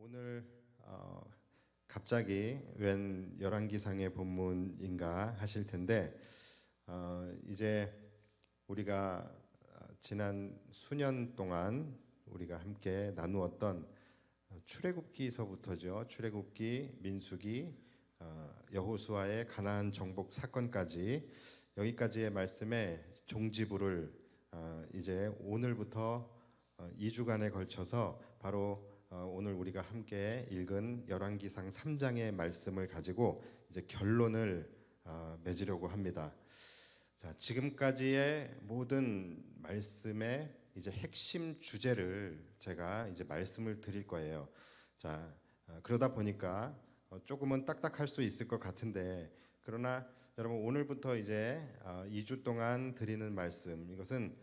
오늘 갑자기 웬 열왕기상의 본문인가 하실 텐데 이제 우리가 지난 수년 동안 우리가 함께 나누었던 출애굽기서부터죠. 출애굽기, 민수기, 여호수아의 가나안 정복 사건까지 여기까지의 말씀의 종지부를 이제 오늘부터 2주간에 걸쳐서 바로 오늘 우리가 함께 읽은 열왕기상 3장의 말씀을 가지고 이제 결론을 맺으려고 합니다. 자, 지금까지의 모든 말씀의 이제 핵심 주제를 제가 이제 말씀을 드릴 거예요. 자, 그러다 보니까 조금은 딱딱할 수 있을 것 같은데, 그러나 여러분 오늘부터 이제 2주 동안 드리는 말씀, 이것은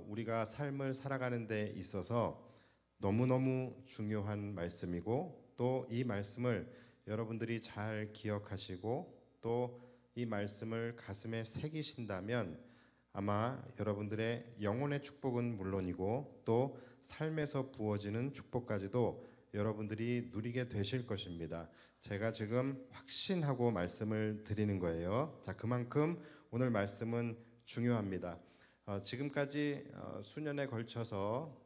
우리가 삶을 살아가는 데 있어서 너무너무 중요한 말씀이고, 또 이 말씀을 여러분들이 잘 기억하시고 또 이 말씀을 가슴에 새기신다면 아마 여러분들의 영혼의 축복은 물론이고 또 삶에서 부어지는 축복까지도 여러분들이 누리게 되실 것입니다. 제가 지금 확신하고 말씀을 드리는 거예요. 자, 그만큼 오늘 말씀은 중요합니다. 지금까지 수년에 걸쳐서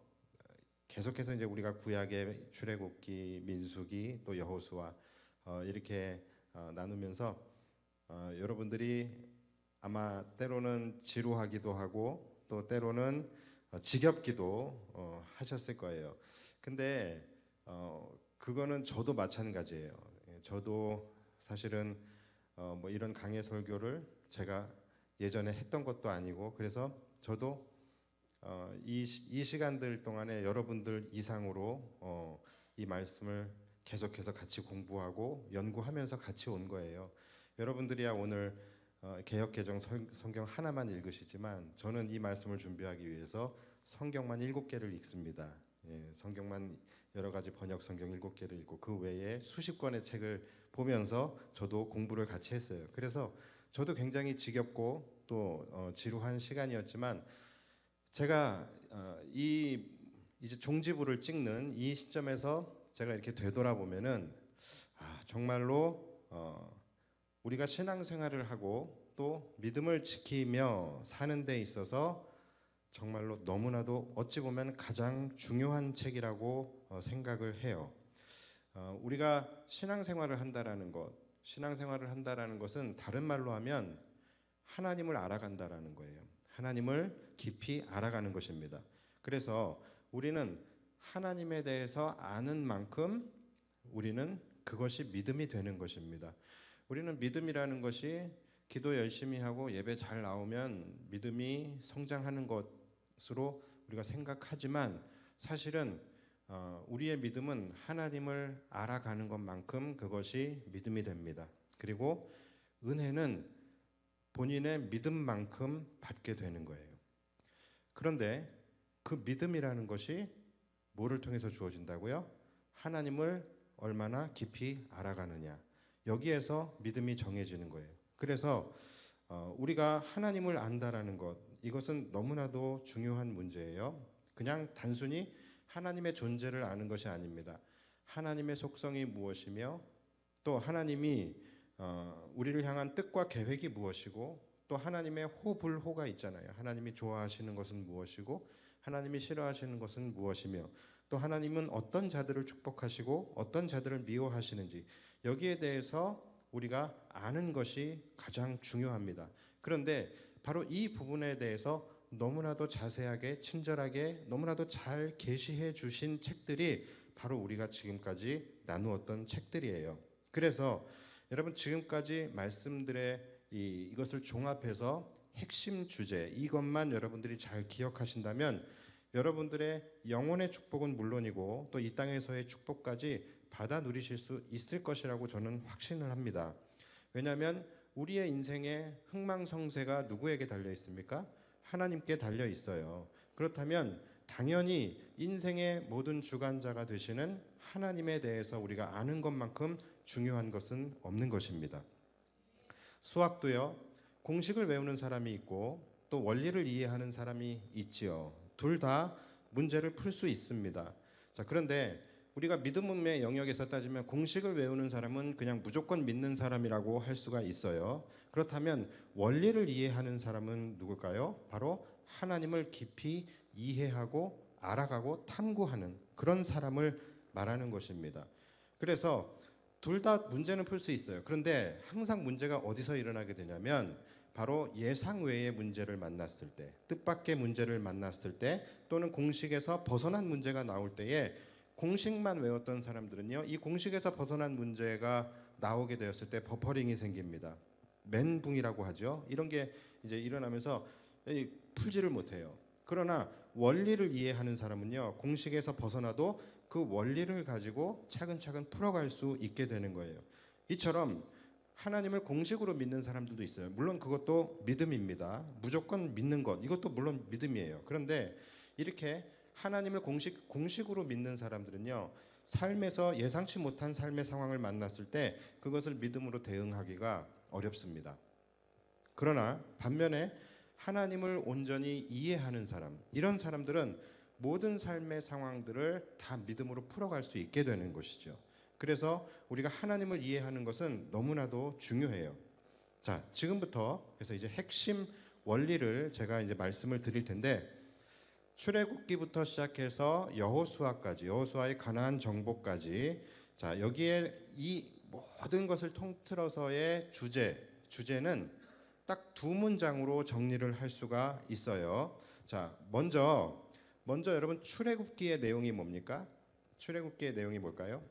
계속해서 이제 우리가 구약의 출애굽기, 민수기, 또 여호수아 이렇게 나누면서 여러분들이 아마 때로는 지루하기도 하고 또 때로는 지겹기도 하셨을 거예요. 근데 그거는 저도 마찬가지예요. 저도 사실은 뭐 이런 강해 설교를 제가 예전에 했던 것도 아니고, 그래서 저도 이 시간들 동안에 여러분들 이상으로 이 말씀을 계속해서 같이 공부하고 연구하면서 같이 온 거예요. 여러분들이야 오늘 개역개정 성경 하나만 읽으시지만 저는 이 말씀을 준비하기 위해서 성경만 7개를 읽습니다. 성경만 여러 가지 번역 성경 7개를 읽고 그 외에 수십 권의 책을 보면서 저도 공부를 같이 했어요. 그래서 저도 굉장히 지겹고 또 지루한 시간이었지만 제가 이제 종지부를 찍는 이 시점에서 제가 이렇게 되돌아보면은 정말로 우리가 신앙생활을 하고 또 믿음을 지키며 사는 데 있어서 정말로 너무나도 어찌 보면 가장 중요한 책이라고 생각을 해요. 우리가 신앙생활을 한다라는 것은 다른 말로 하면 하나님을 알아간다라는 거예요. 하나님을 깊이 알아가는 것입니다. 그래서 우리는 하나님에 대해서 아는 만큼 우리는 그것이 믿음이 되는 것입니다. 우리는 믿음이라는 것이 기도 열심히 하고 예배 잘 나오면 믿음이 성장하는 것으로 우리가 생각하지만 사실은 우리의 믿음은 하나님을 알아가는 것만큼 그것이 믿음이 됩니다. 그리고 은혜는 본인의 믿음만큼 받게 되는 거예요. 그런데 그 믿음이라는 것이 뭐를 통해서 주어진다고요? 하나님을 얼마나 깊이 알아가느냐. 여기에서 믿음이 정해지는 거예요. 그래서 우리가 하나님을 안다라는 것, 이것은 너무나도 중요한 문제예요. 그냥 단순히 하나님의 존재를 아는 것이 아닙니다. 하나님의 속성이 무엇이며 또 하나님이 우리를 향한 뜻과 계획이 무엇이고 또 하나님의 호불호가 있잖아요. 하나님이 좋아하시는 것은 무엇이고 하나님이 싫어하시는 것은 무엇이며 또 하나님은 어떤 자들을 축복하시고 어떤 자들을 미워하시는지 여기에 대해서 우리가 아는 것이 가장 중요합니다. 그런데 바로 이 부분에 대해서 너무나도 자세하게 친절하게 너무나도 잘 계시해 주신 책들이 바로 우리가 지금까지 나누었던 책들이에요. 그래서 여러분 지금까지 말씀들의 이것을 종합해서 핵심 주제 이것만 여러분들이 잘 기억하신다면 여러분들의 영혼의 축복은 물론이고 또 이 땅에서의 축복까지 받아 누리실 수 있을 것이라고 저는 확신을 합니다. 왜냐하면 우리의 인생의 흥망성쇠가 누구에게 달려 있습니까? 하나님께 달려 있어요. 그렇다면 당연히 인생의 모든 주관자가 되시는 하나님에 대해서 우리가 아는 것만큼 중요한 것은 없는 것입니다. 수학도요, 공식을 외우는 사람이 있고 또 원리를 이해하는 사람이 있지요. 둘 다 문제를 풀 수 있습니다. 자, 그런데 우리가 믿음의 영역에서 따지면 공식을 외우는 사람은 그냥 무조건 믿는 사람이라고 할 수가 있어요. 그렇다면 원리를 이해하는 사람은 누굴까요? 바로 하나님을 깊이 이해하고 알아가고 탐구하는 그런 사람을 말하는 것입니다. 그래서 둘 다 문제는 풀 수 있어요. 그런데 항상 문제가 어디서 일어나게 되냐면 바로 예상 외의 문제를 만났을 때, 뜻밖의 문제를 만났을 때, 또는 공식에서 벗어난 문제가 나올 때에 공식만 외웠던 사람들은요, 이 공식에서 벗어난 문제가 나오게 되었을 때 버퍼링이 생깁니다. 멘붕이라고 하죠. 이런 게 이제 일어나면서 풀지를 못해요. 그러나 원리를 이해하는 사람은요, 공식에서 벗어나도 그 원리를 가지고 차근차근 풀어갈 수 있게 되는 거예요. 이처럼 하나님을 공식으로 믿는 사람들도 있어요. 물론 그것도 믿음입니다. 무조건 믿는 것, 이것도 물론 믿음이에요. 그런데 이렇게 하나님을 공식으로 믿는 사람들은요, 삶에서 예상치 못한 삶의 상황을 만났을 때 그것을 믿음으로 대응하기가 어렵습니다. 그러나 반면에 하나님을 온전히 이해하는 사람, 이런 사람들은 모든 삶의 상황들을 다 믿음으로 풀어갈 수 있게 되는 것이죠. 그래서 우리가 하나님을 이해하는 것은 너무나도 중요해요. 자, 지금부터 그래서 이제 핵심 원리를 제가 이제 말씀을 드릴 텐데, 출애굽기부터 시작해서 여호수아까지, 여호수아의 가나안 정복까지, 자, 여기에 이 모든 것을 통틀어서의 주제는 딱 두 문장으로 정리를 할 수가 있어요. 자, 먼저 여러분 출애굽기의 내용이 뭡니까? 출애굽기의 내용이 뭘까요?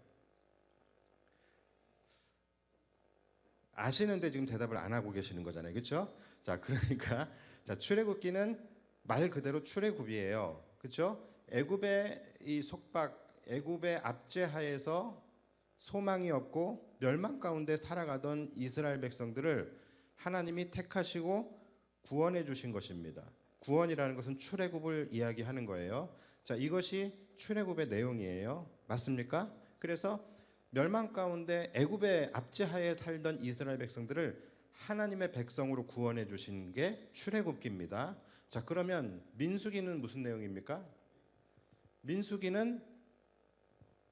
아시는데 지금 대답을 안 하고 계시는 거잖아요, 그렇죠? 자, 그러니까 자, 출애굽기는 말 그대로 출애굽이에요, 그렇죠? 애굽의 이 속박, 애굽의 압제하에서 소망이 없고 멸망 가운데 살아가던 이스라엘 백성들을 하나님이 택하시고 구원해 주신 것입니다. 구원이라는 것은 출애굽을 이야기하는 거예요. 자, 이것이 출애굽의 내용이에요. 맞습니까? 그래서 멸망 가운데 애굽의 압제하에 살던 이스라엘 백성들을 하나님의 백성으로 구원해 주신 게 출애굽기입니다. 자, 그러면 민수기는 무슨 내용입니까? 민수기는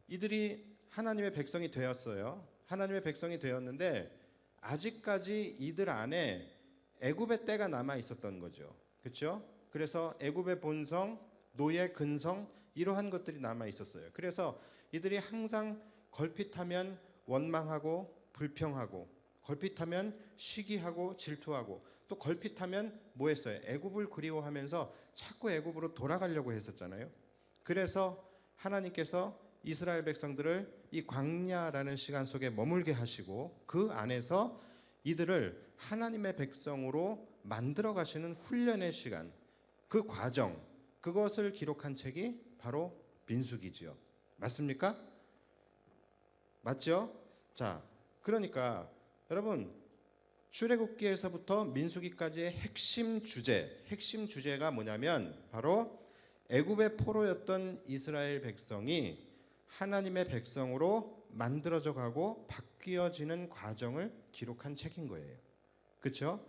이들이 하나님의 백성이 되었어요. 하나님의 백성이 되었는데 아직까지 이들 안에 애굽의 때가 남아 있었던 거죠. 그렇죠? 그래서 애굽의 본성, 노예, 근성 이러한 것들이 남아 있었어요. 그래서 이들이 항상 걸핏하면 원망하고 불평하고, 걸핏하면 시기하고 질투하고, 또 걸핏하면 뭐 했어요? 애굽을 그리워하면서 자꾸 애굽으로 돌아가려고 했었잖아요. 그래서 하나님께서 이스라엘 백성들을 이 광야라는 시간 속에 머물게 하시고 그 안에서 이들을 하나님의 백성으로 만들어 가시는 훈련의 시간, 그 과정, 그것을 기록한 책이 바로 민수기지요. 맞습니까? 맞죠? 자, 그러니까 여러분 출애굽기에서부터 민수기까지의 핵심 주제가 뭐냐면 바로 애굽의 포로였던 이스라엘 백성이 하나님의 백성으로 만들어져 가고 바뀌어지는 과정을 기록한 책인 거예요. 그렇죠?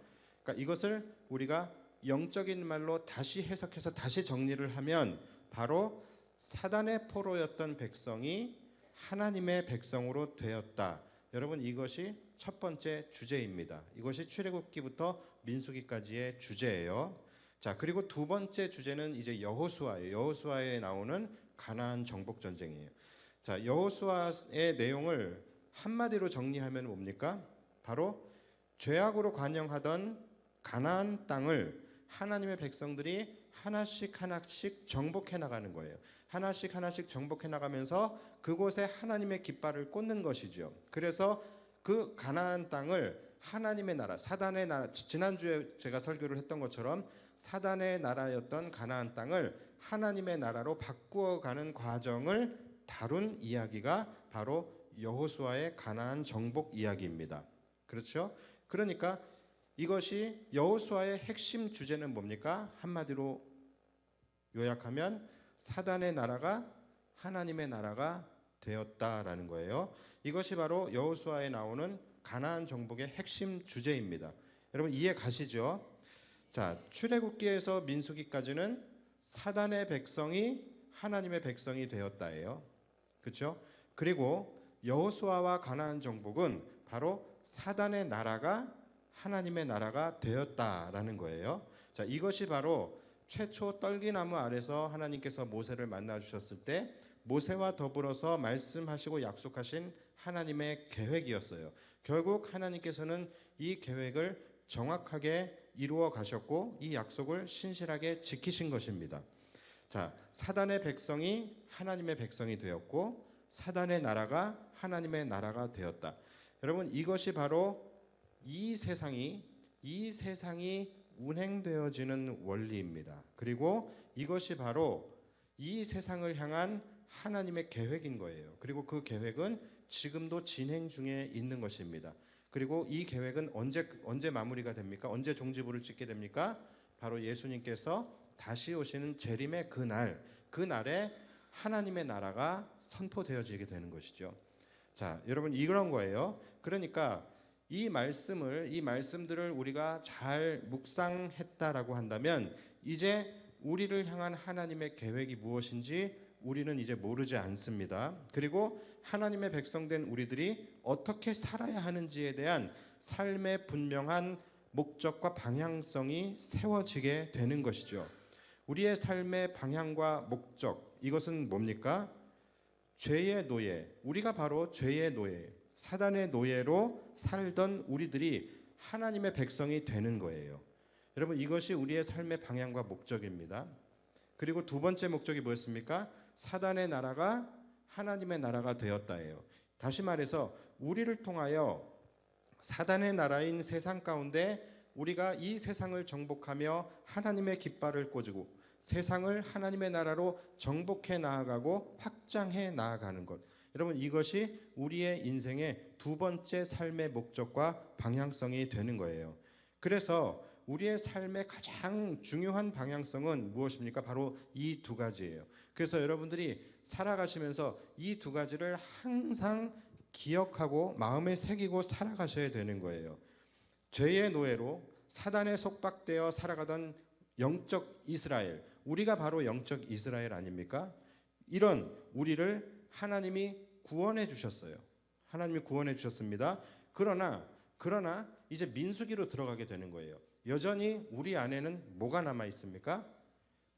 그러니까 이것을 우리가 영적인 말로 다시 해석해서 다시 정리를 하면 바로 사단의 포로였던 백성이 하나님의 백성으로 되었다. 여러분, 이것이 첫 번째 주제입니다. 이것이 출애굽기부터 민수기까지의 주제예요. 자, 그리고 두 번째 주제는 이제 여호수아예요. 여호수아에 나오는 가나안 정복 전쟁이에요. 자, 여호수아의 내용을 한마디로 정리하면 뭡니까? 바로 죄악으로 관영하던 가나안 땅을 하나님의 백성들이 하나씩 정복해 나가는 거예요. 하나씩 정복해 나가면서 그곳에 하나님의 깃발을 꽂는 것이죠. 그래서 그 가나안 땅을 하나님의 나라, 사단의 나라, 지난주에 제가 설교를 했던 것처럼 사단의 나라였던 가나안 땅을 하나님의 나라로 바꾸어가는 과정을 다룬 이야기가 바로 여호수아의 가나안 정복 이야기입니다. 그렇죠? 그러니까 이것이 여호수아의 핵심 주제는 뭡니까? 한마디로 요약하면 사단의 나라가 하나님의 나라가 되었다라는 거예요. 이것이 바로 여호수아에 나오는 가나안 정복의 핵심 주제입니다. 여러분 이해 가시죠? 자, 출애굽기에서 민수기까지는 사단의 백성이 하나님의 백성이 되었다예요. 그렇죠? 그리고 여호수아와 가나안 정복은 바로 사단의 나라가 하나님의 나라가 되었다라는 거예요. 자, 이것이 바로 최초 떨기나무 아래서 하나님께서 모세를 만나 주셨을 때 모세와 더불어서 말씀하시고 약속하신 하나님의 계획이었어요. 결국 하나님께서는 이 계획을 정확하게 이루어 가셨고 이 약속을 신실하게 지키신 것입니다. 자, 사단의 백성이 하나님의 백성이 되었고 사단의 나라가 하나님의 나라가 되었다. 여러분, 이것이 바로 이 세상이 운행되어지는 원리입니다. 그리고 이것이 바로 이 세상을 향한 하나님의 계획인 거예요. 그리고 그 계획은 지금도 진행 중에 있는 것입니다. 그리고 이 계획은 언제 마무리가 됩니까? 언제 종지부를 찍게 됩니까? 바로 예수님께서 다시 오시는 재림의 그날에 하나님의 나라가 선포되어지게 되는 것이죠. 자, 여러분, 이런 거예요. 그러니까 이 말씀들을 우리가 잘 묵상했다라고 한다면 이제 우리를 향한 하나님의 계획이 무엇인지 우리는 이제 모르지 않습니다. 그리고 하나님의 백성된 우리들이 어떻게 살아야 하는지에 대한 삶의 분명한 목적과 방향성이 세워지게 되는 것이죠. 우리의 삶의 방향과 목적, 이것은 뭡니까? 죄의 노예, 우리가 바로 죄의 노예, 사단의 노예로 살던 우리들이 하나님의 백성이 되는 거예요. 여러분, 이것이 우리의 삶의 방향과 목적입니다. 그리고 두 번째 목적이 뭐였습니까? 사단의 나라가 하나님의 나라가 되었다예요. 다시 말해서 우리를 통하여 사단의 나라인 세상 가운데 우리가 이 세상을 정복하며 하나님의 깃발을 꽂고 세상을 하나님의 나라로 정복해 나아가고 확장해 나아가는 것. 여러분, 이것이 우리의 인생의 두 번째 삶의 목적과 방향성이 되는 거예요. 그래서 우리의 삶의 가장 중요한 방향성은 무엇입니까? 바로 이 두 가지예요. 그래서 여러분들이 살아가시면서 이 두 가지를 항상 기억하고 마음에 새기고 살아가셔야 되는 거예요. 죄의 노예로 사단에 속박되어 살아가던 영적 이스라엘, 우리가 바로 영적 이스라엘 아닙니까? 이런 우리를 하나님이 구원해 주셨어요. 하나님이 구원해 주셨습니다. 그러나 이제 민수기로 들어가게 되는 거예요. 여전히 우리 안에는 뭐가 남아 있습니까?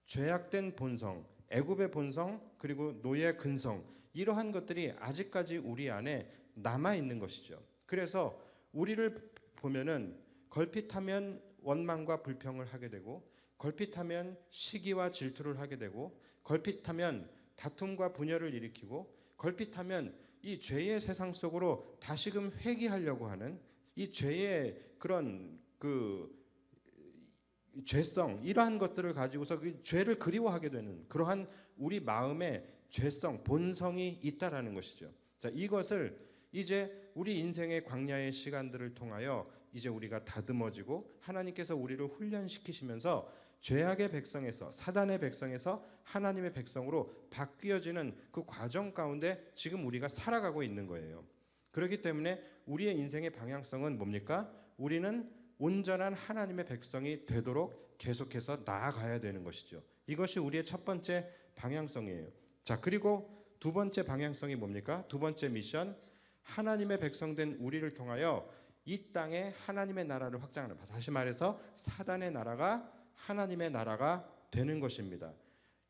죄악된 본성, 애굽의 본성, 그리고 노예 근성, 이러한 것들이 아직까지 우리 안에 남아 있는 것이죠. 그래서 우리를 보면은 걸핏하면 원망과 불평을 하게 되고, 걸핏하면 시기와 질투를 하게 되고, 걸핏하면 다툼과 분열을 일으키고, 걸핏하면 이 죄의 세상 속으로 다시금 회귀하려고 하는 이 죄의 그런 죄성, 이러한 것들을 가지고서 그 죄를 그리워하게 되는 그러한 우리 마음의 죄성, 본성이 있다라는 것이죠. 자, 이것을 이제 우리 인생의 광야의 시간들을 통하여 이제 우리가 다듬어지고 하나님께서 우리를 훈련시키시면서 죄악의 백성에서, 사단의 백성에서 하나님의 백성으로 바뀌어지는 그 과정 가운데 지금 우리가 살아가고 있는 거예요. 그렇기 때문에 우리의 인생의 방향성은 뭡니까? 우리는 온전한 하나님의 백성이 되도록 계속해서 나아가야 되는 것이죠. 이것이 우리의 첫 번째 방향성이에요. 자, 그리고 두 번째 방향성이 뭡니까? 두 번째 미션, 하나님의 백성된 우리를 통하여 이 땅에 하나님의 나라를 확장하는, 다시 말해서 사단의 나라가 하나님의 나라가 되는 것입니다.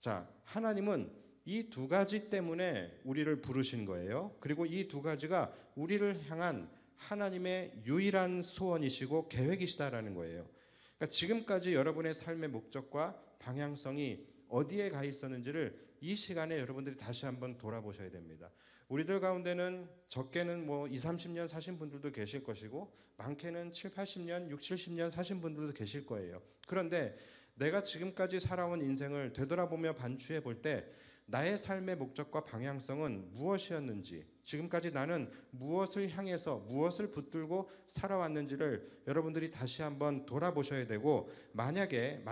자, 하나님은 이 두 가지 때문에 우리를 부르신 거예요. 그리고 이 두 가지가 우리를 향한 하나님의 유일한 소원이시고 계획이시다라는 거예요. 그러니까 지금까지 여러분의 삶의 목적과 방향성이 어디에 가 있었는지를 이 시간에 여러분들이 다시 한번 돌아보셔야 됩니다. 우리들 가운데는 적게는 뭐 20, 30년 사신 분들도 계실 것이고 많게는 7, 80년, 6, 70년 사신 분들도 계실 거예요. 그런데 내가 지금까지 살아온 인생을 되돌아보며 반추해 볼 때 나의 삶의 목적과 방향성은 무엇이었는지, 지금까지 나는 무엇을 향해서 무엇을 붙들고 살아왔는지를 여러분들이 다시 한번 돌아보셔야 되고, 만약에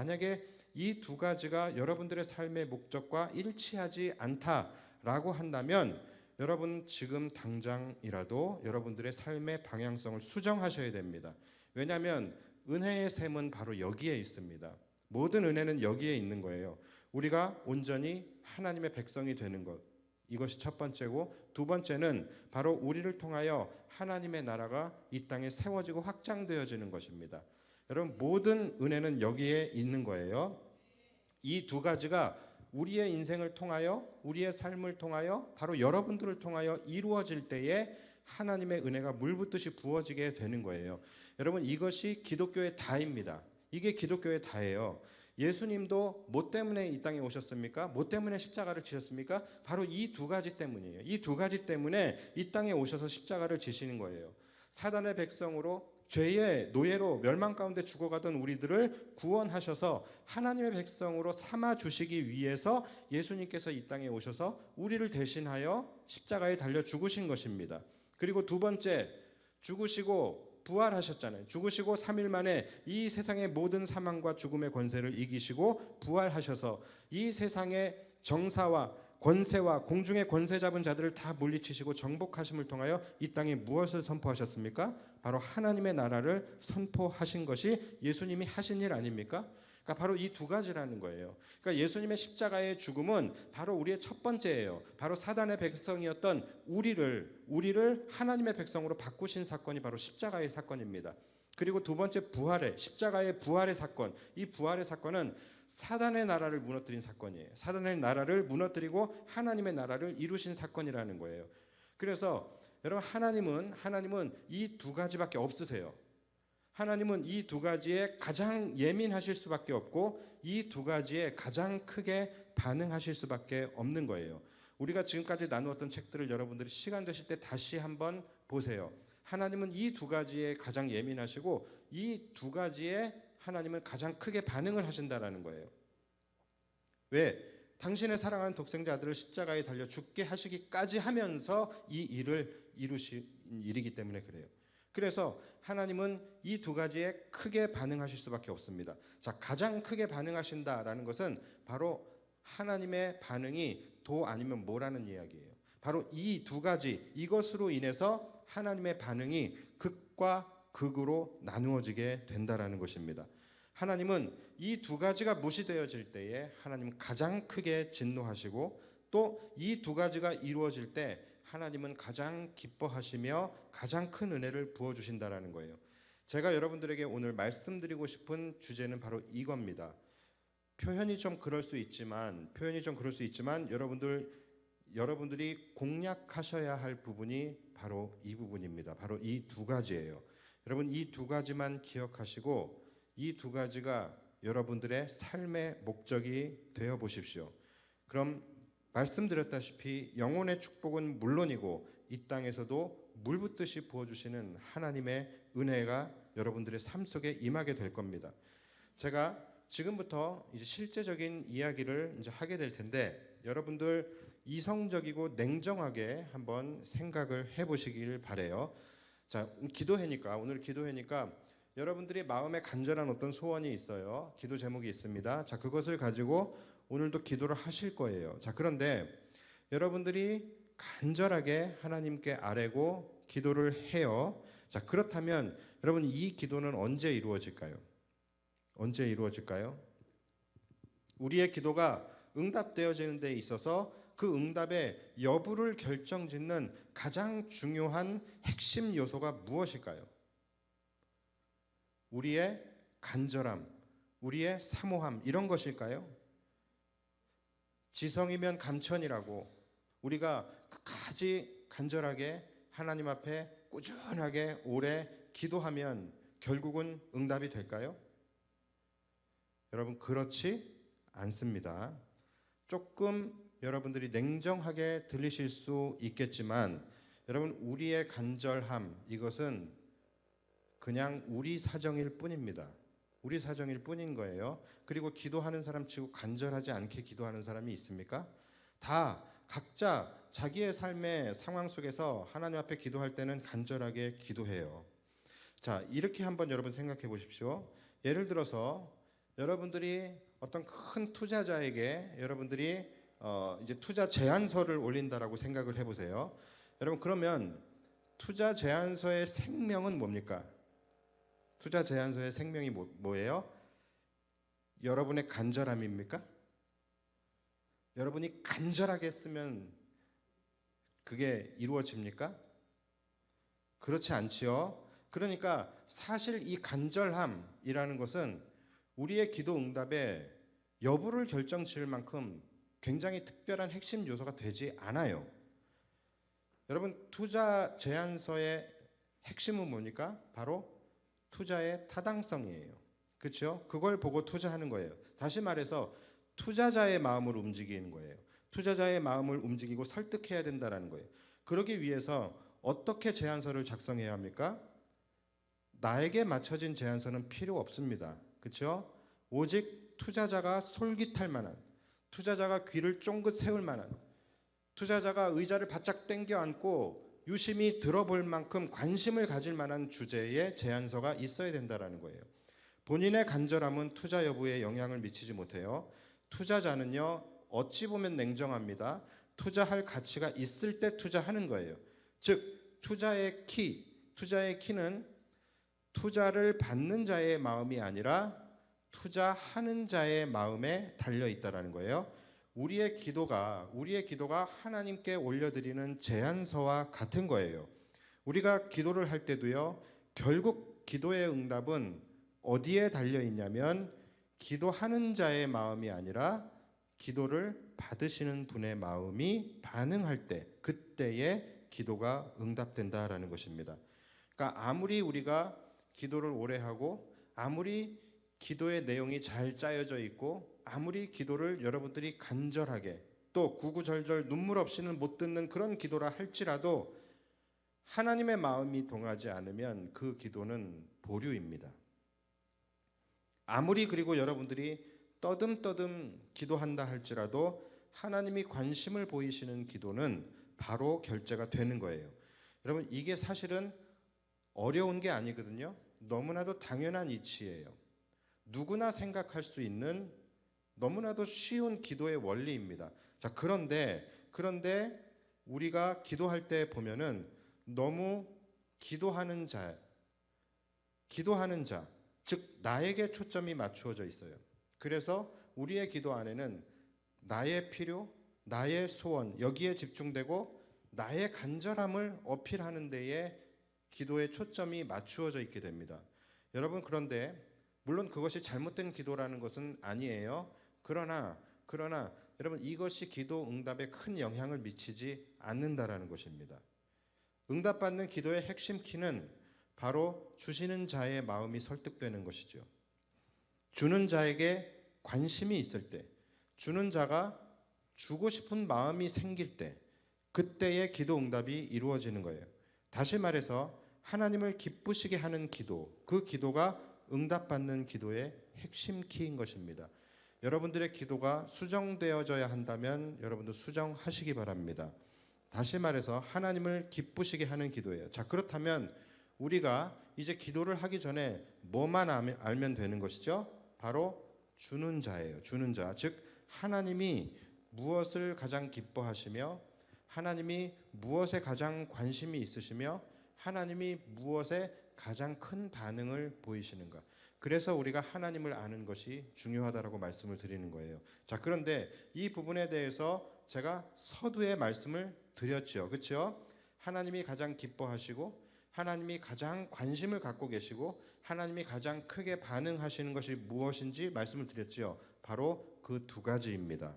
이 두 가지가 여러분들의 삶의 목적과 일치하지 않다라고 한다면 여러분 지금 당장이라도 여러분들의 삶의 방향성을 수정하셔야 됩니다. 왜냐하면 은혜의 샘은 바로 여기에 있습니다. 모든 은혜는 여기에 있는 거예요. 우리가 온전히 하나님의 백성이 되는 것, 이것이 첫 번째고, 두 번째는 바로 우리를 통하여 하나님의 나라가 이 땅에 세워지고 확장되어지는 것입니다. 여러분, 모든 은혜는 여기에 있는 거예요. 이 두 가지가 우리의 인생을 통하여, 우리의 삶을 통하여, 바로 여러분들을 통하여 이루어질 때에 하나님의 은혜가 물붓듯이 부어지게 되는 거예요. 여러분, 이것이 기독교의 다입니다. 이게 기독교의 다예요. 예수님도 뭐 때문에 이 땅에 오셨습니까? 뭐 때문에 십자가를 지셨습니까? 바로 이 두 가지 때문이에요. 이 두 가지 때문에 이 땅에 오셔서 십자가를 지시는 거예요. 사단의 백성으로 죄의 노예로 멸망 가운데 죽어가던 우리들을 구원하셔서 하나님의 백성으로 삼아 주시기 위해서 예수님께서 이 땅에 오셔서 우리를 대신하여 십자가에 달려 죽으신 것입니다. 그리고 두 번째, 죽으시고 부활하셨잖아요. 죽으시고 3일 만에 이 세상의 모든 사망과 죽음의 권세를 이기시고 부활하셔서 이 세상의 정사와 권세와 공중의 권세 잡은 자들을 다 물리치시고 정복하심을 통하여 이 땅에 무엇을 선포하셨습니까? 바로 하나님의 나라를 선포하신 것이 예수님이 하신 일 아닙니까? 그러니까 바로 이 두 가지라는 거예요. 그러니까 예수님의 십자가의 죽음은 바로 우리의 첫 번째예요. 바로 사단의 백성이었던 우리를 하나님의 백성으로 바꾸신 사건이 바로 십자가의 사건입니다. 그리고 두 번째, 십자가의 부활의 사건. 이 부활의 사건은 사단의 나라를 무너뜨린 사건이에요. 사단의 나라를 무너뜨리고 하나님의 나라를 이루신 사건이라는 거예요. 그래서 여러분, 하나님은 이 두 가지밖에 없으세요. 하나님은 이 두 가지에 가장 예민하실 수밖에 없고 이 두 가지에 가장 크게 반응하실 수밖에 없는 거예요. 우리가 지금까지 나누었던 책들을 여러분들이 시간 되실 때 다시 한번 보세요. 하나님은 이 두 가지에 가장 예민하시고 이 두 가지에 하나님은 가장 크게 반응을 하신다라는 거예요. 왜? 당신의 사랑하는 독생자 아들을 십자가에 달려 죽게 하시기까지 하면서 이 일을 이루신 일이기 때문에 그래요. 그래서 하나님은 이 두 가지에 크게 반응하실 수밖에 없습니다. 자, 가장 크게 반응하신다라는 것은 바로 하나님의 반응이 도 아니면 뭐라는 이야기예요. 바로 이 두 가지, 이것으로 인해서 하나님의 반응이 극과 극으로 나누어지게 된다라는 것입니다. 하나님은 이 두 가지가 무시되어질 때에 하나님은 가장 크게 진노하시고 또 이 두 가지가 이루어질 때 하나님은 가장 기뻐하시며 가장 큰 은혜를 부어주신다라는 거예요. 제가 여러분들에게 오늘 말씀드리고 싶은 주제는 바로 이겁니다. 표현이 좀 그럴 수 있지만 여러분들이 공략하셔야 할 부분이 바로 이 부분입니다. 바로 이 두 가지예요. 여러분, 이 두 가지만 기억하시고 이 두 가지가 여러분들의 삶의 목적이 되어 보십시오. 그럼 말씀드렸다시피 영혼의 축복은 물론이고 이 땅에서도 물붓듯이 부어주시는 하나님의 은혜가 여러분들의 삶 속에 임하게 될 겁니다. 제가 지금부터 이제 실제적인 이야기를 이제 하게 될 텐데 여러분들 이성적이고 냉정하게 한번 생각을 해보시길 바래요. 자, 오늘 기도회니까 여러분들이 마음에 간절한 어떤 소원이 있어요. 기도 제목이 있습니다. 자, 그것을 가지고 오늘도 기도를 하실 거예요. 자, 그런데 여러분들이 간절하게 하나님께 아뢰고 기도를 해요. 자, 그렇다면 여러분, 이 기도는 언제 이루어질까요? 언제 이루어질까요? 우리의 기도가 응답되어지는 데 있어서 그 응답의 여부를 결정짓는 가장 중요한 핵심 요소가 무엇일까요? 우리의 간절함, 우리의 사모함, 이런 것일까요? 지성이면 감천이라고 우리가 끝까지 간절하게 하나님 앞에 꾸준하게 오래 기도하면 결국은 응답이 될까요? 여러분, 그렇지 않습니다. 조금 여러분들이 냉정하게 들리실 수 있겠지만 여러분, 우리의 간절함, 이것은 그냥 우리 사정일 뿐입니다. 우리 사정일 뿐인 거예요. 그리고 기도하는 사람 치고 간절하지 않게 기도하는 사람이 있습니까? 다 각자 자기의 삶의 상황 속에서 하나님 앞에 기도할 때는 간절하게 기도해요. 자, 이렇게 한번 여러분 생각해 보십시오. 예를 들어서 여러분들이 어떤 큰 투자자에게 여러분들이 이제 투자 제안서를 올린다라고 생각을 해보세요. 여러분, 그러면 투자 제안서의 생명은 뭡니까? 투자 제안서의 생명이 뭐예요? 여러분의 간절함입니까? 여러분이 간절하게 쓰면 그게 이루어집니까? 그렇지 않지요. 그러니까 사실 이 간절함이라는 것은 우리의 기도 응답의 여부를 결정지을 만큼 굉장히 특별한 핵심 요소가 되지 않아요. 여러분, 투자 제안서의 핵심은 뭡니까? 바로 투자의 타당성이에요. 그렇죠? 그걸 보고 투자하는 거예요. 다시 말해서 투자자의 마음을 움직이는 거예요. 투자자의 마음을 움직이고 설득해야 된다는 거예요. 그러기 위해서 어떻게 제안서를 작성해야 합니까? 나에게 맞춰진 제안서는 필요 없습니다. 그렇죠? 오직 투자자가 솔깃할 만한, 투자자가 귀를 쫑긋 세울 만한, 투자자가 의자를 바짝 당겨 앉고 유심히 들어볼 만큼 관심을 가질 만한 주제의 제안서가 있어야 된다는 거예요. 본인의 간절함은 투자 여부에 영향을 미치지 못해요. 투자자는요, 어찌 보면 냉정합니다. 투자할 가치가 있을 때 투자하는 거예요. 즉, 투자의 키는 투자를 받는 자의 마음이 아니라 투자하는 자의 마음에 달려 있다라는 거예요. 우리의 기도가 하나님께 올려드리는 제안서와 같은 거예요. 우리가 기도를 할 때도요, 결국 기도의 응답은 어디에 달려 있냐면 기도하는 자의 마음이 아니라 기도를 받으시는 분의 마음이 반응할 때, 그때의 기도가 응답된다라는 것입니다. 그러니까 아무리 우리가 기도를 오래 하고, 아무리 기도의 내용이 잘 짜여져 있고, 아무리 기도를 여러분들이 간절하게 또 구구절절 눈물 없이는 못 듣는 그런 기도라 할지라도 하나님의 마음이 동하지 않으면 그 기도는 보류입니다. 아무리 그리고 여러분들이 떠듬떠듬 기도한다 할지라도 하나님이 관심을 보이시는 기도는 바로 결제가 되는 거예요. 여러분, 이게 사실은 어려운 게 아니거든요. 너무나도 당연한 이치예요. 누구나 생각할 수 있는 너무나도 쉬운 기도의 원리입니다. 자, 그런데 우리가 기도할 때 보면은 너무 기도하는 자, 즉 나에게 초점이 맞추어져 있어요. 그래서 우리의 기도 안에는 나의 필요, 나의 소원 여기에 집중되고 나의 간절함을 어필하는 데에 기도의 초점이 맞추어져 있게 됩니다. 여러분, 그런데 물론 그것이 잘못된 기도라는 것은 아니에요. 그러나 여러분, 이것이 기도 응답에 큰 영향을 미치지 않는다라는 것입니다. 응답받는 기도의 핵심 키는 바로 주시는 자의 마음이 설득되는 것이죠. 주는 자에게 관심이 있을 때, 주는 자가 주고 싶은 마음이 생길 때, 그때의 기도 응답이 이루어지는 거예요. 다시 말해서 하나님을 기쁘시게 하는 기도, 그 기도가 응답받는 기도의 핵심 키인 것입니다. 여러분들의 기도가 수정되어져야 한다면 여러분도 수정하시기 바랍니다. 다시 말해서 하나님을 기쁘시게 하는 기도예요. 자, 그렇다면 우리가 이제 기도를 하기 전에 뭐만 알면 되는 것이죠? 바로 주는 자예요. 주는 자. 즉 하나님이 무엇을 가장 기뻐하시며, 하나님이 무엇에 가장 관심이 있으시며, 하나님이 무엇에 가장 큰 반응을 보이시는가. 그래서 우리가 하나님을 아는 것이 중요하다라고 말씀을 드리는 거예요. 자, 그런데 이 부분에 대해서 제가 서두에 말씀을 드렸죠. 그렇죠? 하나님이 가장 기뻐하시고, 하나님이 가장 관심을 갖고 계시고, 하나님이 가장 크게 반응하시는 것이 무엇인지 말씀을 드렸죠. 바로 그 두 가지입니다.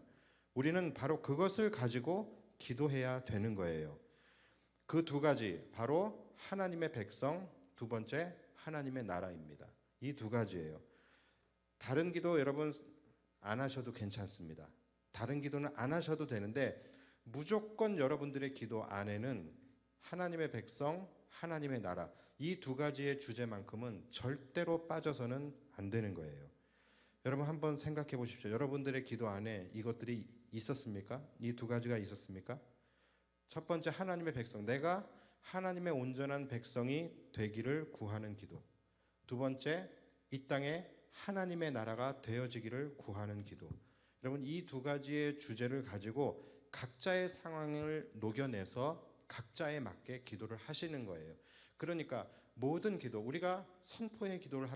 우리는 바로 그것을 가지고 기도해야 되는 거예요. 그 두 가지, 바로 하나님의 백성, 두 번째 하나님의 나라입니다. 이 두 가지예요. 다른 기도 여러분 안 하셔도 괜찮습니다. 다른 기도는 안 하셔도 되는데 무조건 여러분들의 기도 안에는 하나님의 백성, 하나님의 나라, 이 두 가지의 주제만큼은 절대로 빠져서는 안 되는 거예요. 여러분 한번 생각해 보십시오. 여러분들의 기도 안에 이것들이 있었습니까? 이 두 가지가 있었습니까? 첫 번째, 하나님의 백성, 내가 하나님의 온전한 백성이 되기를 구하는 기도. 두 번째, 이 땅에 하나님의 나라가 되어지기를 구하는 기도. 여러분, 이 두 가지의 주제를 가지고 각자의 상황을 녹여내서 각자에 맞게 기도를 하시는 거예요. 그러니까 모든 기도, 우리가 선포의 기도를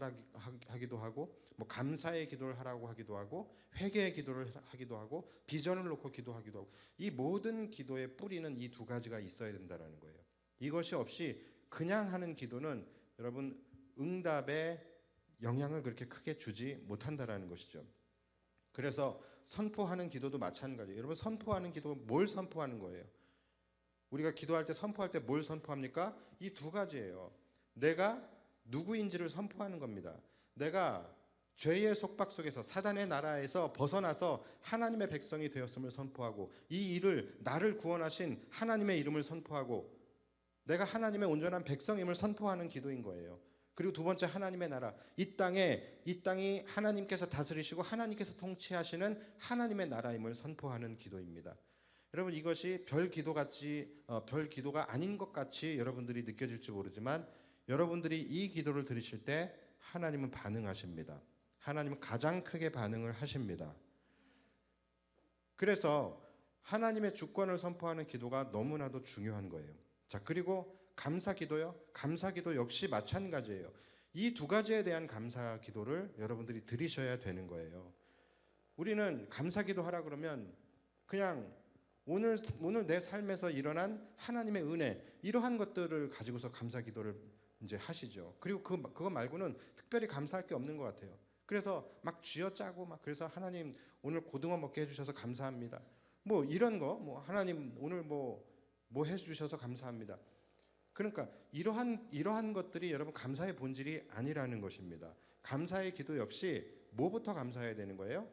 하기도 하고, 뭐 감사의 기도를 하라고 하기도 하고, 회개의 기도를 하기도 하고, 비전을 놓고 기도하기도 하고, 이 모든 기도의 뿌리는 이 두 가지가 있어야 된다라는 거예요. 이것이 없이 그냥 하는 기도는 여러분 응답에 영향을 그렇게 크게 주지 못한다라는 것이죠. 그래서 선포하는 기도도 마찬가지예요. 여러분 선포하는 기도, 뭘 선포하는 거예요? 우리가 기도할 때 선포할 때 뭘 선포합니까? 이 두 가지예요. 내가 누구인지를 선포하는 겁니다. 내가 죄의 속박 속에서 사단의 나라에서 벗어나서 하나님의 백성이 되었음을 선포하고, 이 일을 나를 구원하신 하나님의 이름을 선포하고, 내가 하나님의 온전한 백성임을 선포하는 기도인 거예요. 그리고 두 번째, 하나님의 나라. 이 땅이 하나님께서 다스리시고 하나님께서 통치하시는 하나님의 나라임을 선포하는 기도입니다. 여러분 이것이 별 기도가 아닌 것 같이 여러분들이 느껴질지 모르지만, 여러분들이 이 기도를 들으실 때 하나님은 반응하십니다. 하나님은 가장 크게 반응을 하십니다. 그래서 하나님의 주권을 선포하는 기도가 너무나도 중요한 거예요. 자, 그리고 감사기도요. 감사기도 역시 마찬가지예요. 이 두 가지에 대한 감사기도를 여러분들이 들으셔야 되는 거예요. 우리는 감사기도 하라 그러면 그냥 오늘 내 삶에서 일어난 하나님의 은혜, 이러한 것들을 가지고서 감사기도를 이제 하시죠. 그리고 그거 말고는 특별히 감사할 게 없는 것 같아요. 그래서 막 쥐어짜고 막, 그래서 하나님 오늘 고등어 먹게 해주셔서 감사합니다. 뭐 이런 거, 뭐 하나님 오늘 뭐 해주셔서 감사합니다. 그러니까 이러한 것들이 여러분 감사의 본질이 아니라는 것입니다. 감사의 기도 역시 뭐부터 감사해야 되는 거예요?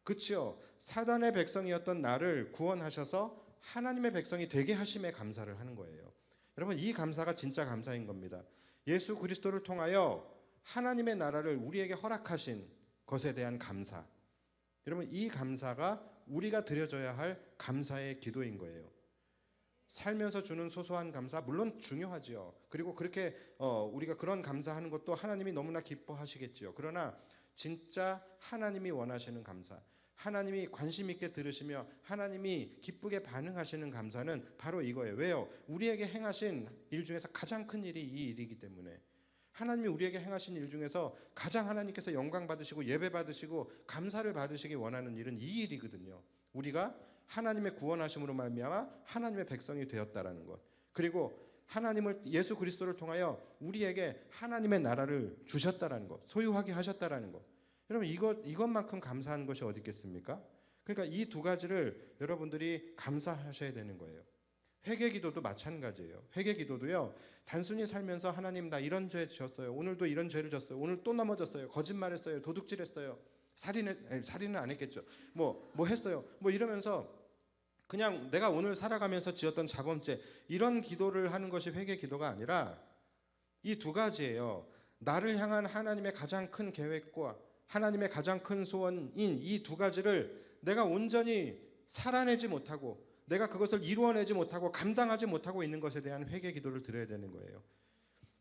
그렇죠. 사단의 백성이었던 나를 구원하셔서 하나님의 백성이 되게 하심에 감사를 하는 거예요. 여러분 이 감사가 진짜 감사인 겁니다. 예수 그리스도를 통하여 하나님의 나라를 우리에게 허락하신 것에 대한 감사. 여러분 이 감사가 우리가 드려져야 할 감사의 기도인 거예요. 살면서 주는 소소한 감사 물론 중요하지요. 그리고 그렇게 우리가 그런 감사하는 것도 하나님이 너무나 기뻐하시겠지요. 그러나 진짜 하나님이 원하시는 감사, 하나님이 관심 있게 들으시며 하나님이 기쁘게 반응하시는 감사는 바로 이거예요. 왜요? 우리에게 행하신 일 중에서 가장 큰 일이 이 일이기 때문에. 하나님이 우리에게 행하신 일 중에서 가장 하나님께서 영광 받으시고 예배 받으시고 감사를 받으시기 원하는 일은 이 일이거든요. 우리가 하나님의 구원하심으로 말미암아 하나님의 백성이 되었다라는 것. 그리고 하나님을, 예수 그리스도를 통하여 우리에게 하나님의 나라를 주셨다라는 것, 소유하게 하셨다라는 것. 여러분 이것만큼 감사한 것이 어디 있겠습니까? 그러니까 이 두 가지를 여러분들이 감사하셔야 되는 거예요. 회개기도도 마찬가지예요. 회개기도도요. 단순히 살면서 하나님 나 이런 죄 지었어요. 오늘도 이런 죄를 졌어요. 오늘 또 넘어졌어요. 거짓말했어요. 도둑질했어요. 살인은 안 했겠죠. 뭐 했어요. 뭐 이러면서 그냥 내가 오늘 살아가면서 지었던 자범죄, 이런 기도를 하는 것이 회개기도가 아니라 이 두 가지예요. 나를 향한 하나님의 가장 큰 계획과 하나님의 가장 큰 소원인 이 두 가지를 내가 온전히 살아내지 못하고, 내가 그것을 이루어내지 못하고 감당하지 못하고 있는 것에 대한 회개 기도를 드려야 되는 거예요.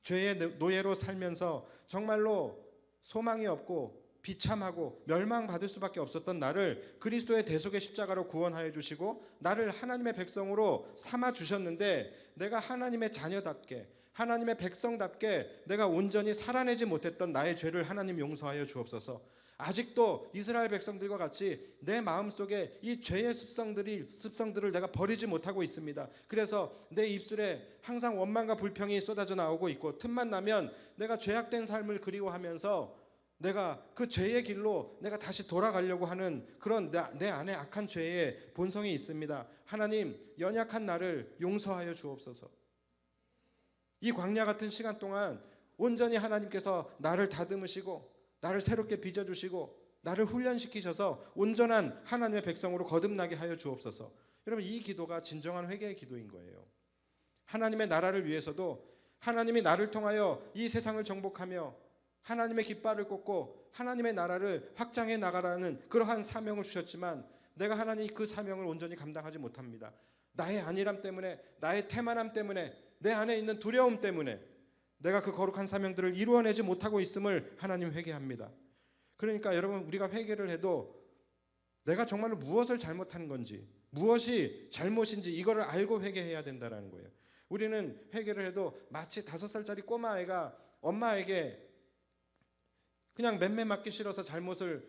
죄의 노예로 살면서 정말로 소망이 없고 비참하고 멸망받을 수밖에 없었던 나를 그리스도의 대속의 십자가로 구원하여 주시고 나를 하나님의 백성으로 삼아 주셨는데, 내가 하나님의 자녀답게 하나님의 백성답게 내가 온전히 살아내지 못했던 나의 죄를 하나님 용서하여 주옵소서. 아직도 이스라엘 백성들과 같이 내 마음속에 이 죄의 습성들을 내가 버리지 못하고 있습니다. 그래서 내 입술에 항상 원망과 불평이 쏟아져 나오고 있고, 틈만 나면 내가 죄악된 삶을 그리워하면서 내가 그 죄의 길로 내가 다시 돌아가려고 하는 그런 내 안에 악한 죄의 본성이 있습니다. 하나님 연약한 나를 용서하여 주옵소서. 이 광야 같은 시간 동안 온전히 하나님께서 나를 다듬으시고 나를 새롭게 빚어주시고 나를 훈련시키셔서 온전한 하나님의 백성으로 거듭나게 하여 주옵소서. 여러분 이 기도가 진정한 회개의 기도인 거예요. 하나님의 나라를 위해서도 하나님이 나를 통하여 이 세상을 정복하며 하나님의 깃발을 꽂고 하나님의 나라를 확장해 나가라는 그러한 사명을 주셨지만, 내가 하나님 그 사명을 온전히 감당하지 못합니다. 나의 안일함 때문에, 나의 태만함 때문에, 내 안에 있는 두려움 때문에 내가 그 거룩한 사명들을 이루어내지 못하고 있음을 하나님 회개합니다. 그러니까 여러분 우리가 회개를 해도 내가 정말로 무엇을 잘못한 건지, 무엇이 잘못인지 이거를 알고 회개해야 된다는 거예요. 우리는 회개를 해도 마치 5살짜리 꼬마아이가 엄마에게 그냥 맴매 맞기 싫어서 잘못을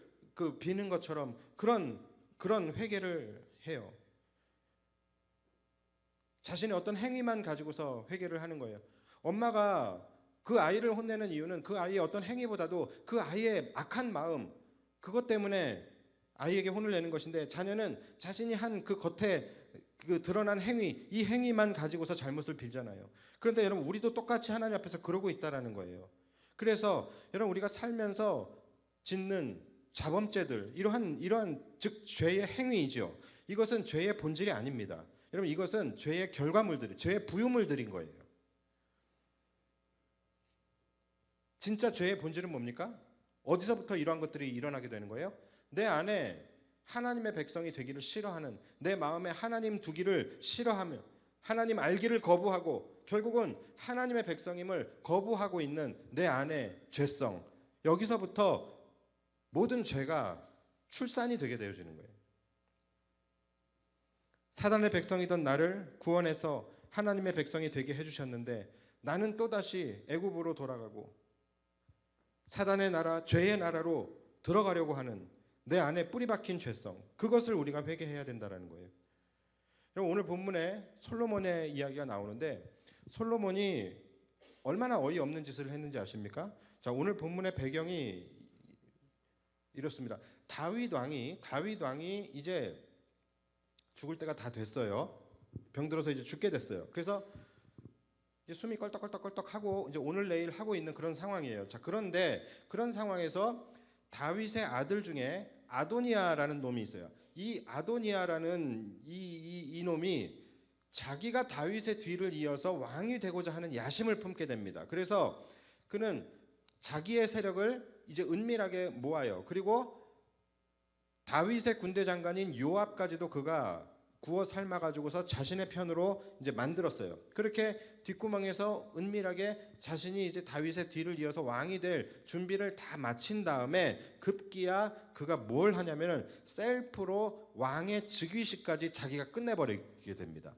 비는 것처럼 그런 회개를 해요. 자신의 어떤 행위만 가지고서 회개를 하는 거예요. 엄마가 그 아이를 혼내는 이유는 그 아이의 어떤 행위보다도 그 아이의 악한 마음, 그것 때문에 아이에게 혼을 내는 것인데, 자녀는 자신이 한 그 겉에 드러난 행위, 이 행위만 가지고서 잘못을 빌잖아요. 그런데 여러분, 우리도 똑같이 하나님 앞에서 그러고 있다라는 거예요. 그래서 여러분, 우리가 살면서 짓는 자범죄들, 이러한 즉 죄의 행위이죠. 이것은 죄의 본질이 아닙니다. 여러분, 이것은 죄의 결과물들, 죄의 부유물들인 거예요. 진짜 죄의 본질은 뭡니까? 어디서부터 이러한 것들이 일어나게 되는 거예요? 내 안에 하나님의 백성이 되기를 싫어하는, 내 마음에 하나님 두기를 싫어하며 하나님 알기를 거부하고 결국은 하나님의 백성임을 거부하고 있는 내 안의 죄성, 여기서부터 모든 죄가 출산이 되게 되어지는 거예요. 사단의 백성이던 나를 구원해서 하나님의 백성이 되게 해주셨는데, 나는 또다시 애굽으로 돌아가고 사단의 나라, 죄의 나라로 들어가려고 하는 내 안에 뿌리 박힌 죄성, 그것을 우리가 회개해야 된다는 거예요. 오늘 본문에 솔로몬의 이야기가 나오는데, 솔로몬이 얼마나 어이없는 짓을 했는지 아십니까? 자, 오늘 본문의 배경이 이렇습니다. 다윗 왕이 이제 죽을 때가 다 됐어요. 병들어서 이제 죽게 됐어요. 그래서 이제 숨이 껄떡껄떡 하고 이제 오늘 내일 하고 있는 그런 상황이에요. 자, 그런데 그런 상황에서 다윗의 아들 중에 아도니아라는 놈이 있어요. 이 아도니아라는 이 놈이 자기가 다윗의 뒤를 이어서 왕이 되고자 하는 야심을 품게 됩니다. 그래서 그는 자기의 세력을 이제 은밀하게 모아요. 그리고 다윗의 군대 장관인 요압까지도 그가 구워 삶아 가지고서 자신의 편으로 이제 만들었어요. 그렇게 뒷구멍에서 은밀하게 자신이 이제 다윗의 뒤를 이어서 왕이 될 준비를 다 마친 다음에 급기야 그가 뭘 하냐면은 셀프로 왕의 즉위식까지 자기가 끝내버리게 됩니다.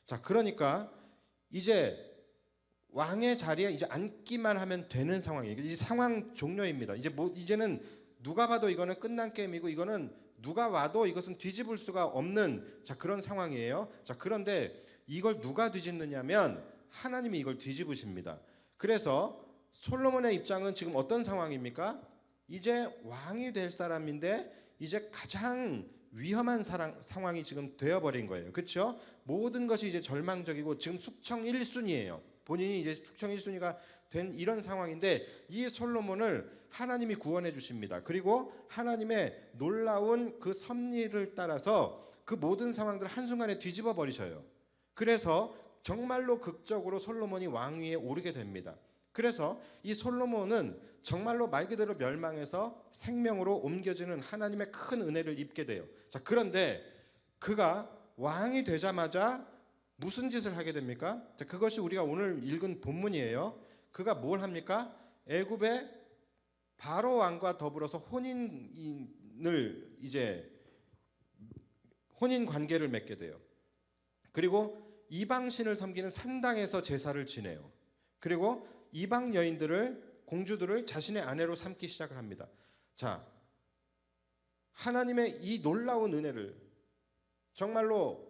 자, 그러니까 이제 왕의 자리에 이제 앉기만 하면 되는 상황이에요. 이 상황 종료입니다. 이제는 누가 봐도 이거는 끝난 게임이고, 이거는 누가 와도 이것은 뒤집을 수가 없는 그런 상황이에요. 자, 그런데 이걸 누가 뒤집느냐면 하나님이 이걸 뒤집으십니다. 그래서 솔로몬의 입장은 지금 어떤 상황입니까? 이제 왕이 될 사람인데 이제 가장 위험한 상황이 지금 되어버린 거예요. 그렇죠? 모든 것이 이제 절망적이고 지금 숙청 1순위예요. 본인이 이제 숙청 1순위가 된 이런 상황인데, 이 솔로몬을 하나님이 구원해 주십니다. 그리고 하나님의 놀라운 그 섭리를 따라서 그 모든 상황들을 한순간에 뒤집어 버리셔요. 그래서 정말로 극적으로 솔로몬이 왕위에 오르게 됩니다. 그래서 이 솔로몬은 정말로 말 그대로 멸망해서 생명으로 옮겨지는 하나님의 큰 은혜를 입게 돼요. 자, 그런데 그가 왕이 되자마자 무슨 짓을 하게 됩니까? 자, 그것이 우리가 오늘 읽은 본문이에요. 그가 뭘 합니까? 애굽의 바로 왕과 더불어서 혼인 관계를 맺게 돼요. 그리고 이방 신을 섬기는 산당에서 제사를 지내요. 그리고 이방 공주들을 자신의 아내로 삼기 시작을 합니다. 자, 하나님의 이 놀라운 은혜를 정말로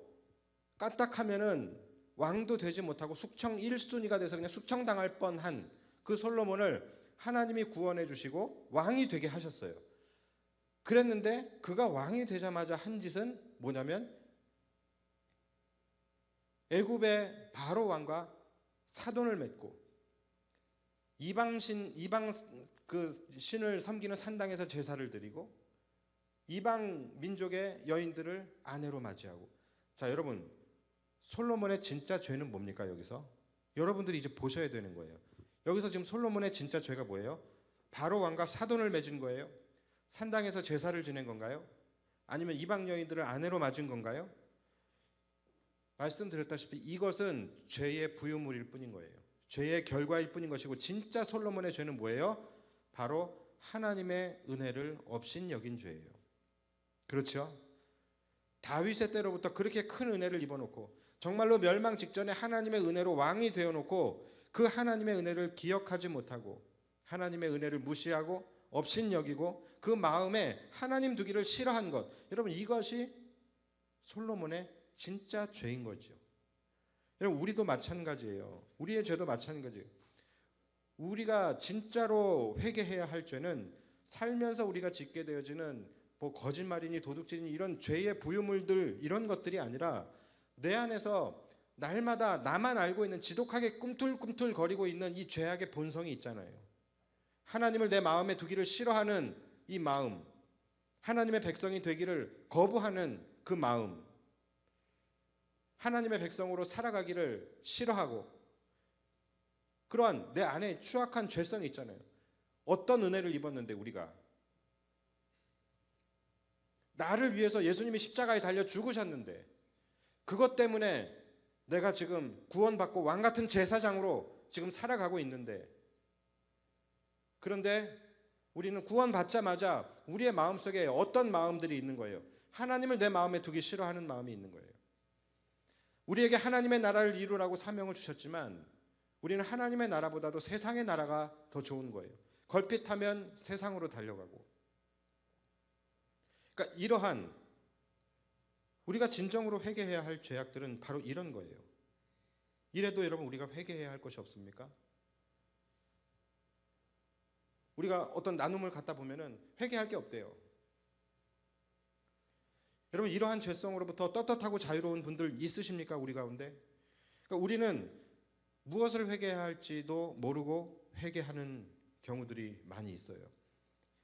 까딱하면은 왕도 되지 못하고 숙청 1순위가 돼서 그냥 숙청당할 뻔한 그 솔로몬을 하나님이 구원해 주시고 왕이 되게 하셨어요. 그랬는데 그가 왕이 되자마자 한 짓은 뭐냐면 애굽의 바로 왕과 사돈을 맺고 이방 그 신을 섬기는 산당에서 제사를 드리고 이방 민족의 여인들을 아내로 맞이하고. 자, 여러분, 솔로몬의 진짜 죄는 뭡니까? 여기서 여러분들이 이제 보셔야 되는 거예요. 여기서 지금 솔로몬의 진짜 죄가 뭐예요? 바로 왕과 사돈을 맺은 거예요? 산당에서 제사를 지낸 건가요? 아니면 이방 여인들을 아내로 맞은 건가요? 말씀드렸다시피 이것은 죄의 부유물일 뿐인 거예요. 죄의 결과일 뿐인 것이고, 진짜 솔로몬의 죄는 뭐예요? 바로 하나님의 은혜를 업신여긴 죄예요. 그렇죠? 다윗의 때로부터 그렇게 큰 은혜를 입어놓고 정말로 멸망 직전에 하나님의 은혜로 왕이 되어놓고 그 하나님의 은혜를 기억하지 못하고 하나님의 은혜를 무시하고 업신여기고 그 마음에 하나님 두기를 싫어한 것, 여러분 이것이 솔로몬의 진짜 죄인 거죠. 여러분 우리도 마찬가지예요. 우리의 죄도 마찬가지예요. 우리가 진짜로 회개해야 할 죄는 살면서 우리가 짓게 되어지는 뭐 거짓말이니 도둑질이니 이런 죄의 부유물들 이런 것들이 아니라 내 안에서 날마다 나만 알고 있는 지독하게 꿈틀꿈틀 거리고 있는 이 죄악의 본성이 있잖아요. 하나님을 내 마음에 두기를 싫어하는 이 마음, 하나님의 백성이 되기를 거부하는 그 마음, 하나님의 백성으로 살아가기를 싫어하고 그러한 내 안에 추악한 죄성이 있잖아요. 어떤 은혜를 입었는데 우리가 나를 위해서 예수님이 십자가에 달려 죽으셨는데 그것 때문에 내가 지금 구원받고 왕같은 제사장으로 지금 살아가고 있는데 그런데 우리는 구원받자마자 우리의 마음속에 어떤 마음들이 있는 거예요? 하나님을 내 마음에 두기 싫어하는 마음이 있는 거예요. 우리에게 하나님의 나라를 이루라고 사명을 주셨지만 우리는 하나님의 나라보다도 세상의 나라가 더 좋은 거예요. 걸핏하면 세상으로 달려가고. 그러니까 이러한 우리가 진정으로 회개해야 할 죄악들은 바로 이런 거예요. 이래도 여러분 우리가 회개해야 할 것이 없습니까? 우리가 어떤 나눔을 갖다 보면은 회개할 게 없대요. 여러분 이러한 죄성으로부터 떳떳하고 자유로운 분들 있으십니까? 우리 가운데? 그러니까 우리는 무엇을 회개해야 할지도 모르고 회개하는 경우들이 많이 있어요.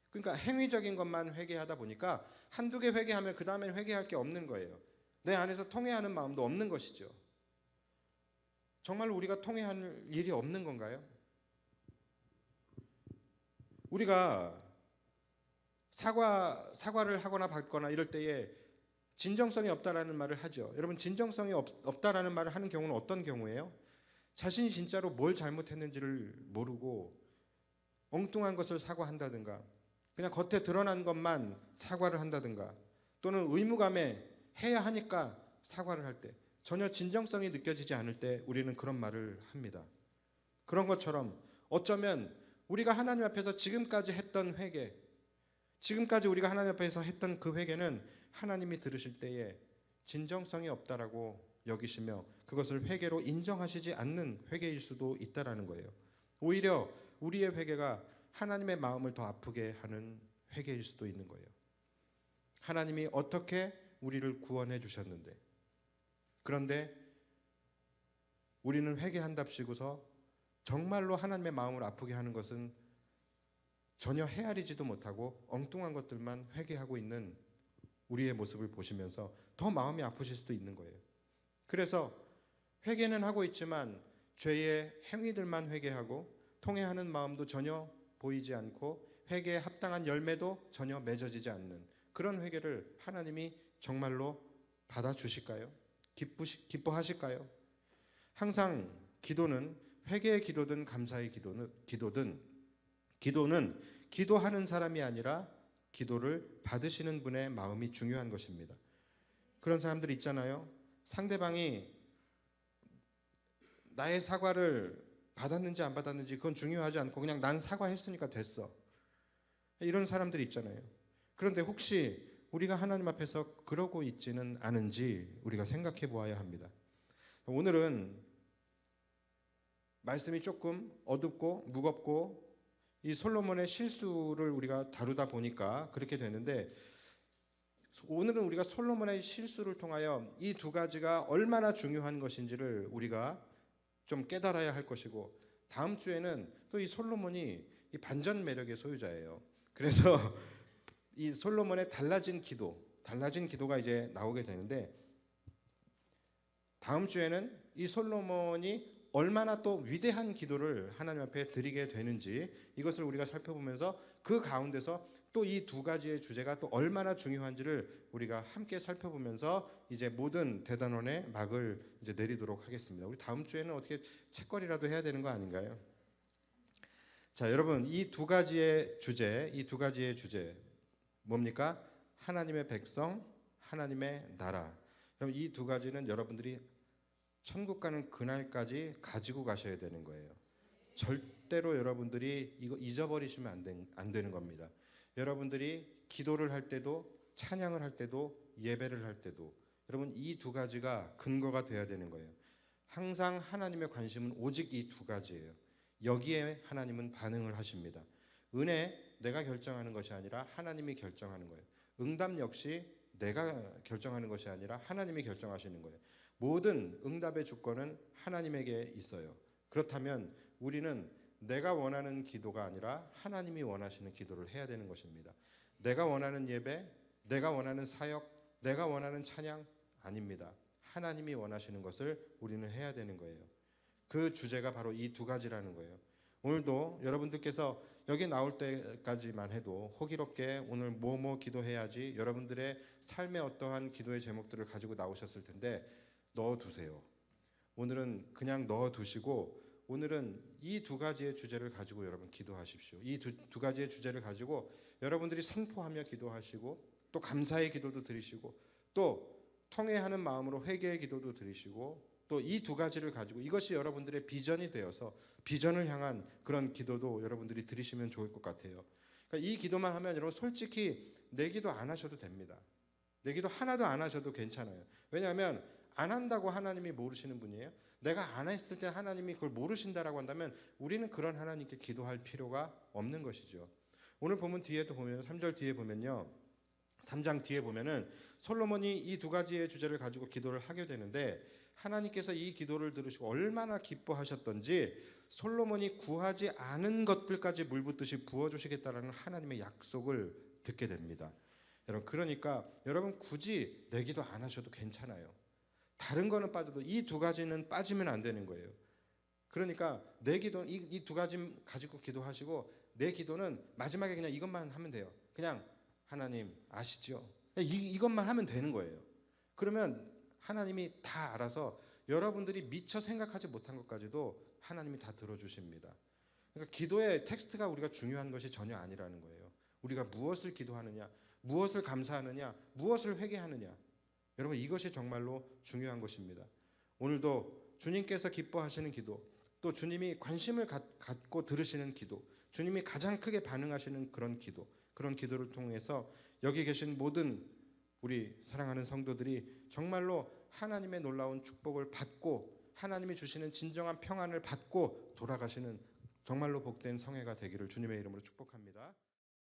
그러니까 행위적인 것만 회개하다 보니까 한두 개 회개하면 그 다음엔 회개할 게 없는 거예요. 내 안에서 통회하는 마음도 없는 것이죠. 정말 우리가 통회할 일이 없는 건가요? 우리가 사과를 하거나 받거나 이럴 때에 진정성이 없다라는 말을 하죠. 여러분 진정성이 없다라는 말을 하는 경우는 어떤 경우예요? 자신이 진짜로 뭘 잘못했는지를 모르고 엉뚱한 것을 사과한다든가 그냥 겉에 드러난 것만 사과를 한다든가 또는 의무감에 해야 하니까 사과를 할 때 전혀 진정성이 느껴지지 않을 때 우리는 그런 말을 합니다. 그런 것처럼 어쩌면 우리가 하나님 앞에서 지금까지 했던 회개, 지금까지 우리가 하나님 앞에서 했던 그 회개는 하나님이 들으실 때에 진정성이 없다라고 여기시며 그것을 회개로 인정하시지 않는 회개일 수도 있다라는 거예요. 오히려 우리의 회개가 하나님의 마음을 더 아프게 하는 회개일 수도 있는 거예요. 하나님이 어떻게 우리를 구원해 주셨는데 그런데 우리는 회개한답시고서 정말로 하나님의 마음을 아프게 하는 것은 전혀 헤아리지도 못하고 엉뚱한 것들만 회개하고 있는 우리의 모습을 보시면서 더 마음이 아프실 수도 있는 거예요. 그래서 회개는 하고 있지만 죄의 행위들만 회개하고 통회하는 마음도 전혀 보이지 않고 회개에 합당한 열매도 전혀 맺어지지 않는 그런 회개를 하나님이 정말로 받아주실까요? 기뻐하실까요? 항상 기도는 회개의 기도든 감사의 기도는 기도하는 사람이 아니라 기도를 받으시는 분의 마음이 중요한 것입니다. 그런 사람들 있잖아요. 상대방이 나의 사과를 받았는지 안 받았는지 그건 중요하지 않고 그냥 난 사과했으니까 됐어. 이런 사람들이 있잖아요. 그런데 혹시 우리가 하나님 앞에서 그러고 있지는 않은지 우리가 생각해 보아야 합니다. 오늘은 말씀이 조금 어둡고 무겁고 이 솔로몬의 실수를 우리가 다루다 보니까 그렇게 되는데 오늘은 우리가 솔로몬의 실수를 통하여 이 두 가지가 얼마나 중요한 것인지를 우리가 좀 깨달아야 할 것이고 다음 주에는 또 이 솔로몬이 이 반전 매력의 소유자예요. 그래서 이 솔로몬의 달라진 기도가 이제 나오게 되는데 다음 주에는 이 솔로몬이 얼마나 또 위대한 기도를 하나님 앞에 드리게 되는지 이것을 우리가 살펴보면서 그 가운데서 또 이 두 가지의 주제가 또 얼마나 중요한지를 우리가 함께 살펴보면서 이제 모든 대단원의 막을 이제 내리도록 하겠습니다. 우리 다음 주에는 어떻게 책거리라도 해야 되는 거 아닌가요? 자, 여러분 이 두 가지의 주제 뭡니까? 하나님의 백성, 하나님의 나라. 그럼 이 두 가지는 여러분들이 천국 가는 그날까지 가지고 가셔야 되는 거예요. 절대로 여러분들이 이거 잊어버리시면 안 되는 겁니다. 여러분들이 기도를 할 때도, 찬양을 할 때도, 예배를 할 때도 여러분 이 두 가지가 근거가 돼야 되는 거예요. 항상 하나님의 관심은 오직 이 두 가지예요. 여기에 하나님은 반응을 하십니다. 은혜, 내가 결정하는 것이 아니라 하나님이 결정하는 거예요. 응답 역시 내가 결정하는 것이 아니라 하나님이 결정하시는 거예요. 모든 응답의 주권은 하나님에게 있어요. 그렇다면 우리는 내가 원하는 기도가 아니라 하나님이 원하시는 기도를 해야 되는 것입니다. 내가 원하는 예배, 내가 원하는 사역, 내가 원하는 찬양 아닙니다. 하나님이 원하시는 것을 우리는 해야 되는 거예요. 그 주제가 바로 이 두 가지라는 거예요. 오늘도 여러분들께서 여기 나올 때까지만 해도 호기롭게 오늘 뭐 기도해야지 여러분들의 삶의 어떠한 기도의 제목들을 가지고 나오셨을 텐데 넣어두세요. 오늘은 그냥 넣어두시고 오늘은 이 두 가지의 주제를 가지고 여러분 기도하십시오. 이 두 가지의 주제를 가지고 여러분들이 선포하며 기도하시고 또 감사의 기도도 드리시고 또 통회하는 마음으로 회개의 기도도 드리시고 또 이 두 가지를 가지고 이것이 여러분들의 비전이 되어서 비전을 향한 그런 기도도 여러분들이 드리시면 좋을 것 같아요. 그러니까 이 기도만 하면 여러분 솔직히 내 기도 안 하셔도 됩니다. 내 기도 하나도 안 하셔도 괜찮아요. 왜냐하면 안 한다고 하나님이 모르시는 분이에요. 내가 안 했을 때 하나님이 그걸 모르신다라고 한다면 우리는 그런 하나님께 기도할 필요가 없는 것이죠. 오늘 본문 뒤에도 보면 3절 뒤에 보면요. 3장 뒤에 보면은 솔로몬이 이 두 가지의 주제를 가지고 기도를 하게 되는데 하나님께서 이 기도를 들으시고 얼마나 기뻐하셨던지 솔로몬이 구하지 않은 것들까지 물붓듯이 부어주시겠다라는 하나님의 약속을 듣게 됩니다. 여러분 그러니까 여러분 굳이 내 기도 안 하셔도 괜찮아요. 다른 거는 빠져도 이 두 가지는 빠지면 안 되는 거예요. 그러니까 내 기도 이 두 가지 가지고 기도하시고 내 기도는 마지막에 그냥 이것만 하면 돼요. 그냥 하나님 아시죠? 이것만 하면 되는 거예요. 그러면 하나님이 다 알아서 여러분들이 미처 생각하지 못한 것까지도 하나님이 다 들어주십니다. 그러니까 기도의 텍스트가 우리가 중요한 것이 전혀 아니라는 거예요. 우리가 무엇을 기도하느냐, 무엇을 감사하느냐, 무엇을 회개하느냐. 여러분 이것이 정말로 중요한 것입니다. 오늘도 주님께서 기뻐하시는 기도, 또 주님이 관심을 갖고 들으시는 기도, 주님이 가장 크게 반응하시는 그런 기도, 그런 기도를 통해서 여기 계신 모든 우리 사랑하는 성도들이 정말로 하나님의 놀라운 축복을 받고 하나님이 주시는 진정한 평안을 받고 돌아가시는 정말로 복된 성회가 되기를 주님의 이름으로 축복합니다.